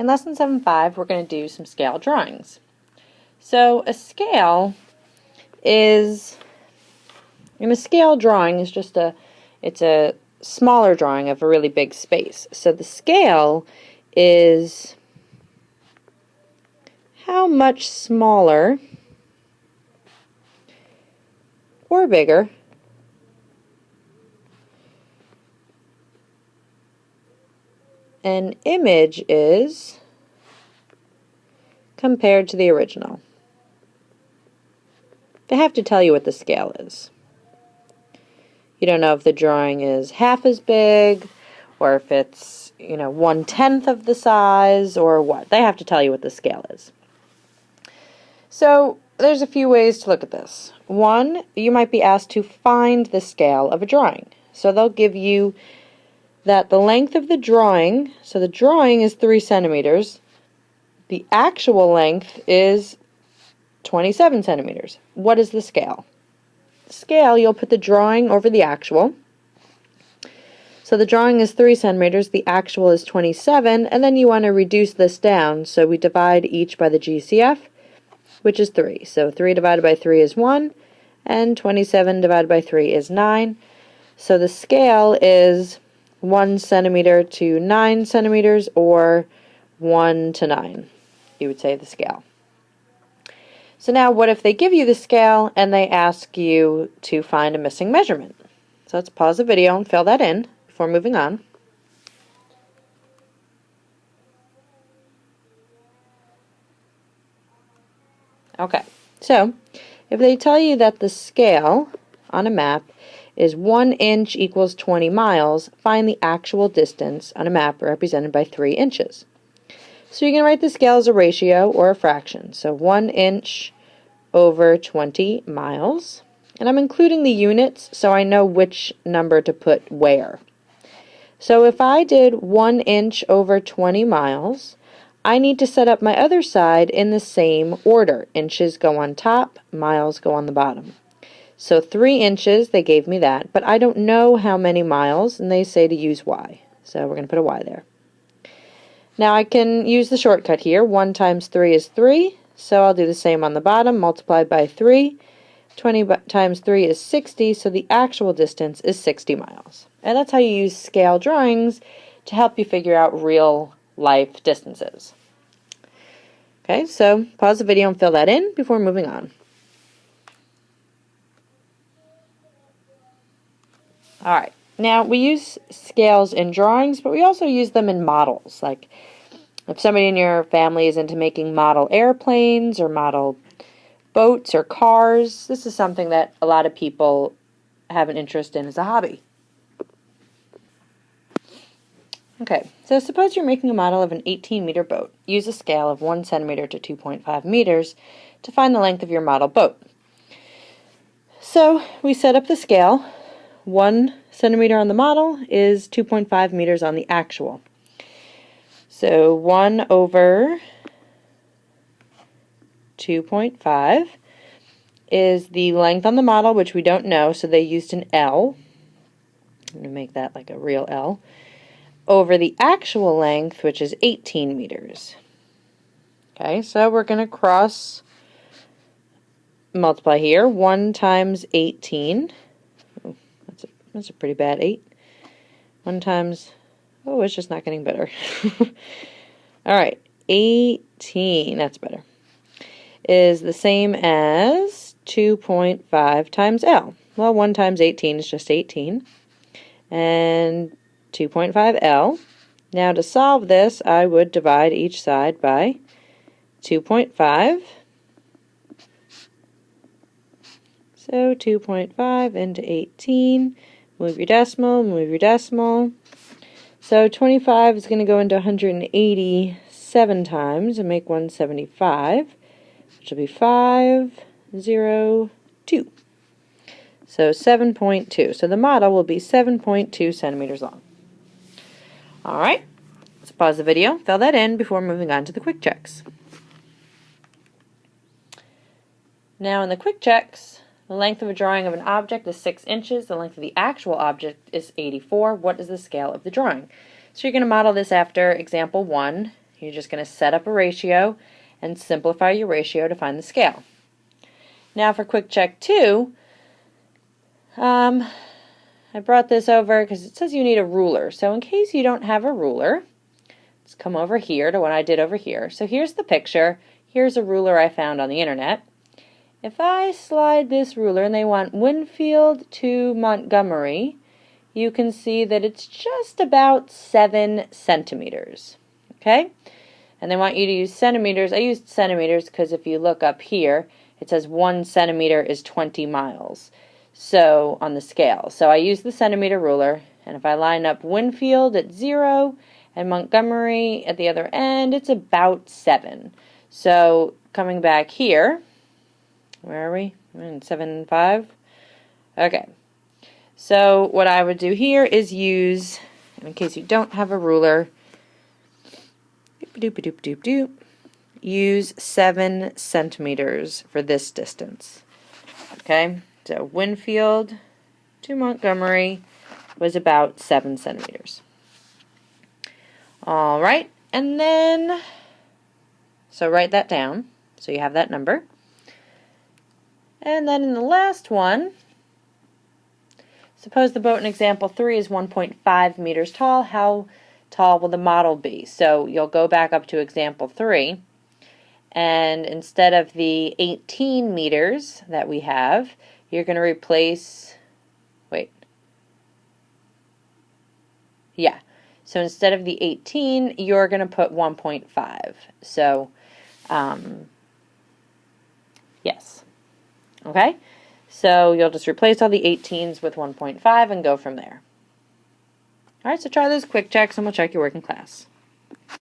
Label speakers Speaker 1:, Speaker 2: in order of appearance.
Speaker 1: In Lesson 7.5, we're going to do some scale drawings. So a scale is, in a scale drawing is just it's a smaller drawing of a really big space. So the scale is how much smaller or bigger an image is compared to the original. They have to tell you what the scale is. You don't know if the drawing is half as big, or if it's, 1/10 of the size, or what. They have to tell you what the scale is. So there's a few ways to look at this. One, you might be asked to find the scale of a drawing. So they'll give you that the length of the drawing, so the drawing is 3 centimeters, the actual length is 27 centimeters. What is the scale? The scale, you'll put the drawing over the actual. So the drawing is 3 centimeters, the actual is 27, and then you want to reduce this down, so we divide each by the GCF, which is 3. So 3 divided by 3 is 1, and 27 divided by 3 is 9. So the scale is 1 centimeter to 9 centimeters, or 1 to 9, you would say the scale. So now what if they give you the scale and they ask you to find a missing measurement? So let's pause the video and fill that in before moving on. Okay, so if they tell you that the scale on a map is 1 inch equals 20 miles, find the actual distance on a map represented by 3 inches. So you're going to write the scale as a ratio or a fraction. So 1 inch over 20 miles. And I'm including the units so I know which number to put where. So if I did 1 inch over 20 miles, I need to set up my other side in the same order. Inches go on top, miles go on the bottom. So 3 inches, they gave me that, but I don't know how many miles, and they say to use y. So we're going to put a y there. Now I can use the shortcut here. 1 times 3 is 3, so I'll do the same on the bottom, multiplied by 3. 20 times 3 is 60, so the actual distance is 60 miles. And that's how you use scale drawings to help you figure out real life distances. Okay, so pause the video and fill that in before moving on. Alright, now we use scales in drawings, but we also use them in models. Like if somebody in your family is into making model airplanes or model boats or cars, this is something that a lot of people have an interest in as a hobby. Okay, so suppose you're making a model of an 18-meter boat. Use a scale of 1 centimeter to 2.5 meters to find the length of your model boat. So we set up the scale. 1 centimeter on the model is 2.5 meters on the actual. So 1 over 2.5 is the length on the model, which we don't know, so they used an L. I'm going to make that like a real L. Over the actual length, which is 18 meters. Okay, so we're going to cross multiply here. 1 times 18. Oh, that's a pretty bad 8. 1 times, oh, it's just not getting better. Alright, 18, that's better, is the same as 2.5 times L. Well, 1 times 18 is just 18. And 2.5 L. Now to solve this, I would divide each side by 2.5. So 2.5 into 18. Move your decimal, move your decimal. So 25 is going to go into 187 times and make 175, which will be 502. So 7.2. So the model will be 7.2 centimeters long. Alright, let's pause the video, fill that in before moving on to the quick checks. Now in the quick checks, the length of a drawing of an object is 6 inches. The length of the actual object is 84. What is the scale of the drawing? So you're going to model this after example 1. You're just going to set up a ratio and simplify your ratio to find the scale. Now for quick check 2, I brought this over because it says you need a ruler. So in case you don't have a ruler, let's come over here to what I did over here. So here's the picture. Here's a ruler I found on the internet. If I slide this ruler, and they want Winfield to Montgomery, you can see that it's just about 7 centimeters. Okay? And they want you to use centimeters. I used centimeters because if you look up here, it says 1 centimeter is 20 miles. So, on the scale. So I use the centimeter ruler, and if I line up Winfield at 0 and Montgomery at the other end, it's about 7. So, coming back here, where are we? We're in 7.5. Okay. So, what I would do here is use, in case you don't have a ruler, doop-a-doop-a-doop-doop-doop, use 7 centimeters for this distance. Okay, so Winfield to Montgomery was about 7 centimeters. All right, and then, so write that down so you have that number. And then in the last one, suppose the boat in example 3 is 1.5 meters tall. How tall will the model be? So you'll go back up to example 3, and instead of the 18 meters that we have, you're going to replace, so instead of the 18, you're going to put 1.5. So, yes. Okay? So you'll just replace all the 18s with 1.5 and go from there. All right, so try those quick checks and we'll check your work in class.